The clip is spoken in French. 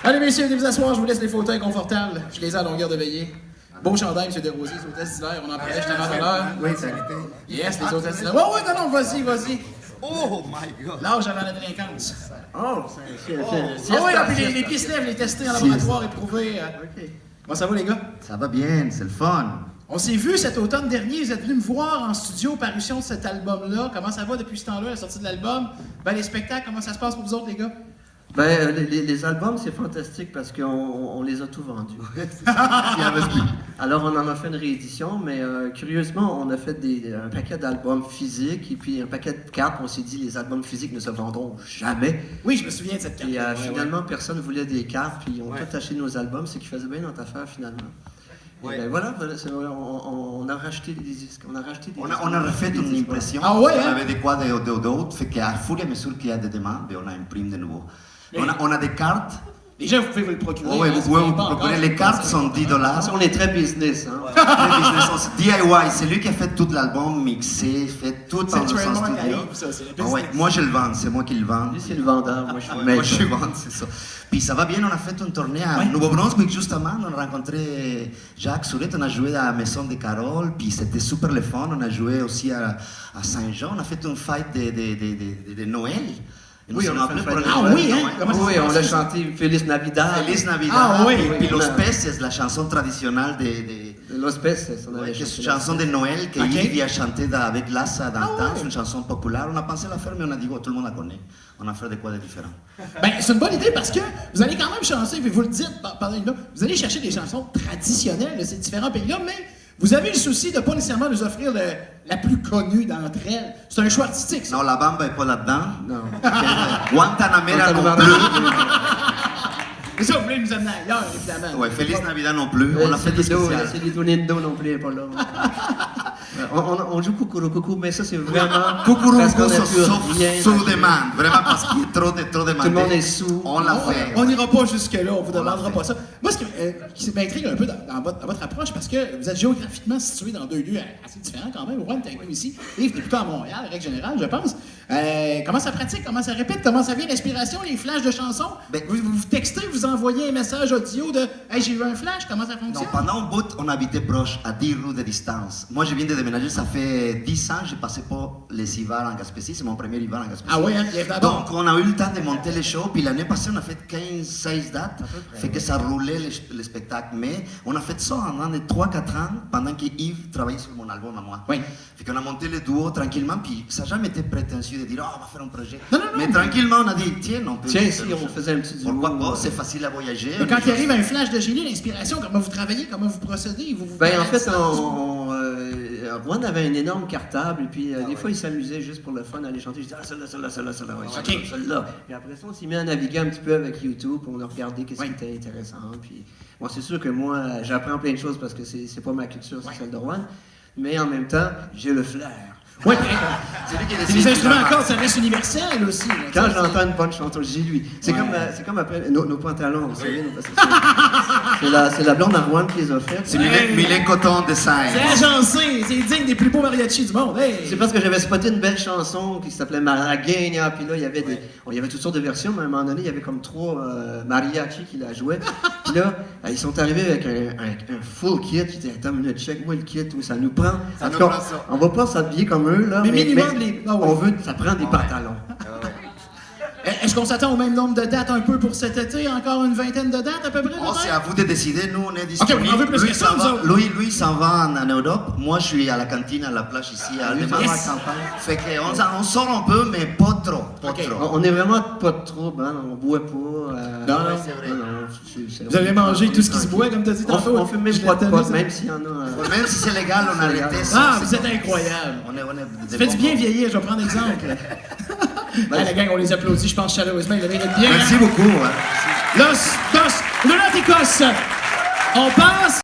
Allez, messieurs, venez vous asseoir, je vous laisse les fauteuils confortables. Je les ai à longueur de veillée. Beau chandail, M. Desrosiers, les hôtesses d'hilaire, on en parlait justement tout à l'heure. Oui, ça a été. Yes, les hôtesses d'hilaire. Ouais, non, vas-y. Oh my God! L'âge avant la délinquance. Oh, Ah oui, puis les pieds se lèvent, les testés en laboratoire, éprouvés. OK. Comment ça va, les gars? Ça va bien, c'est le fun. On s'est vu cet automne dernier, vous êtes venus me voir en studio, parution de cet album-là. Comment ça va depuis ce temps-là, la sortie de l'album? Ben, les spectacles, comment ça se passe pour vous autres, les gars? Ben, les albums, c'est fantastique parce qu'on les a tous vendus. Il y en reste plus. Alors, on en a fait une réédition, mais curieusement, on a fait un paquet d'albums physiques et puis un paquet de cartes. On s'est dit, les albums physiques ne se vendront jamais. Oui, je me souviens de cette carte. Et finalement, personne ne voulait des cartes, puis on a tout acheté nos albums, ce qui faisait bien notre affaire, finalement. Ouais. Et ben, voilà, on a racheté des disques. On a refait une impression. Ah ouais, hein? On avait des quadres d'autres, fait qu'à fur et à mesure qu'il y a des demandes, on a imprimé de nouveau. On a des cartes. Déjà, vous pouvez vous le procurer. Oui, hein, vous si pouvez n'avez vous pas procurer. encore. Les cartes sont $10. On est très business, hein. Très business, DIY, c'est lui qui a fait tout l'album, mixé, fait tout C'est dans le son trademark à studio. Yves, ça, c'est le Ah ouais, business. moi je le vends, c'est moi qui le vends. Lui, c'est le vendeur, moi, je suis le Moi maître. je suis vendre, c'est ça. Puis ça va bien, on a fait une tournée à Nouveau-Brunswick justement, on a rencontré Jacques Soulette, on a joué à la Maison de Carole, puis c'était super le fun, on a joué aussi à Saint-Jean, on a fait une fête de Noël. Et Oui, nous on sommes a fait appelés une pour fête le Ah oui, hein? Noël. Comment ça Oui, s'est on passé, a ça? chanté Feliz Navidad. Feliz Navidad. Ah oui. Puis Los On a- Peces, la chanson traditionnelle de Los Peces, on avait qui est chanté une chanson de Noël que Ok. Yves a chanté avec Lassa dans le temps, ouais. c'est une chanson populaire. On a pensé la faire, mais on a dit, oh, tout le monde la connaît. On a fait de quoi de différent. Ben, c'est une bonne idée parce que vous allez quand même chanter, puis vous le dites pendant une note, vous allez chercher des chansons traditionnelles de ces différents pays-là, mais vous avez le souci de ne pas nécessairement nous offrir la plus connue d'entre elles. C'est un choix artistique, ça. Non, la bamba est pas là-dedans. Non. Guantanamera non plus. Mais ça, vous voulez nous amener ailleurs, évidemment. Ouais, Feliz Navidad non plus. On a fait des spéciales. C'est du Lindo non plus, pas là. On joue Coucou, mais ça, c'est vraiment. Coucou, parce qu'on a plus rien sous acheté. demande. Vraiment, parce qu'il y a trop demandé. Tout le monde est sous. On l'a fait. On n'ira pas jusque-là, on vous l'a demandera fait. pas ça. Moi, ce qui m'intrigue un peu dans votre approche, parce que vous êtes géographiquement situé dans deux lieux assez différents quand même. Rouen, t'es avec nous ici. Yves, t'es plutôt à Montréal, en règle générale, je pense. Comment ça pratique, comment ça répète, comment ça vient l'inspiration, les flashs de chansons? Ben- vous textez, vous envoyez un message audio de « Hey, j'ai eu un flash », comment ça Non, fonctionne? pendant un bout, on habitait proche, à 10 rues de distance. Moi, je viens de déménager, ça fait 10 ans, j'ai passé pas les hivers en Gaspésie, c'est mon premier hiver en Gaspésie. Ah oui, hein, bienvenue à bord. Donc, on a eu le temps de monter les shows, puis l'année passée, on a fait 15-16 dates, fait que ça roulait les spectacles. Mais on a fait ça en de 3-4 ans, pendant que Yves travaillait sur mon album à moi. Oui. Fait qu'on a monté le duo tranquillement, puis ça n'a jamais été prétentieux de dire, oh, on va faire un projet. Non. Mais tranquillement, on a dit, tiens, on peut. Tiens, faire si une on chose. faisait un petit duo. Pourquoi pas, c'est facile à voyager. Mais quand il arrive un flash de génie, l'inspiration, comment vous travaillez, comment vous procédez? Ben, en fait, Rouen avait un énorme cartable, et puis des fois, il s'amusait juste pour le fun à aller chanter. Je disais, ah, celle-là, ouais, celle-là. Et après ça, on s'est mis à naviguer un petit peu avec YouTube, on a regardé qu'est-ce qui était intéressant. Puis, bon, c'est sûr que moi, j'apprends plein de choses parce que c'est pas ma culture, c'est celle de Rouen. Mais en même temps, j'ai le flair. Oui, C'est lui qui les décide. instruments à cordes, ça reste universel aussi. là. Quand Ça, j'entends une bonne chanteuse, j'ai lui. C'est comme après nos pantalons, vous savez, parce que c'est la blonde à Rouen qui les a faites. C'est Mylène Coton Design. C'est agencé, c'est digne des plus beaux mariachis du monde. Hey! C'est parce que j'avais spoté une belle chanson qui s'appelait Malagueña, puis là, il y avait toutes sortes de versions, mais à un moment donné, il y avait comme 3 mariachis qui la jouaient. Puis là, ils sont arrivés avec un full kit. Ils disaient, attends une minute, check-moi le kit, où ça nous prend. En tout cas, on va pas s'habiller comme eux, là, Mais minimum les- ah ouais. on veut, ça prend des pantalons. Est-ce qu'on s'attend au même nombre de dates un peu pour cet été? Encore une vingtaine de dates à peu près? Oh, c'est à peut-être? vous de décider, nous on est disponibles. on en veut plus que ça, nous autres. Lui s'en va en Europe, moi je suis à la cantine, à la plage ici, à Allemande. Yes. Fait qu'on sort un peu, mais pas trop, pas Ok. trop. On est vraiment pas de trouble, hein, on boit pas. Non, c'est vrai. c'est- Vous avez mangé tout ce qui se boit, comme tu as dit tantôt. On fait même Je pas de l'ai pot, entendu, même s'il y en a. Même si c'est légal, on a arrêté ça. Ah, c'est vous êtes comme- incroyable. On est Faites du bien vieillir, je vais prendre exemple. Ben, la gang, on les applaudit, je pense chaleureusement, ils le méritent bien. Merci beaucoup. Hein. Los Dos Lunáticos. On passe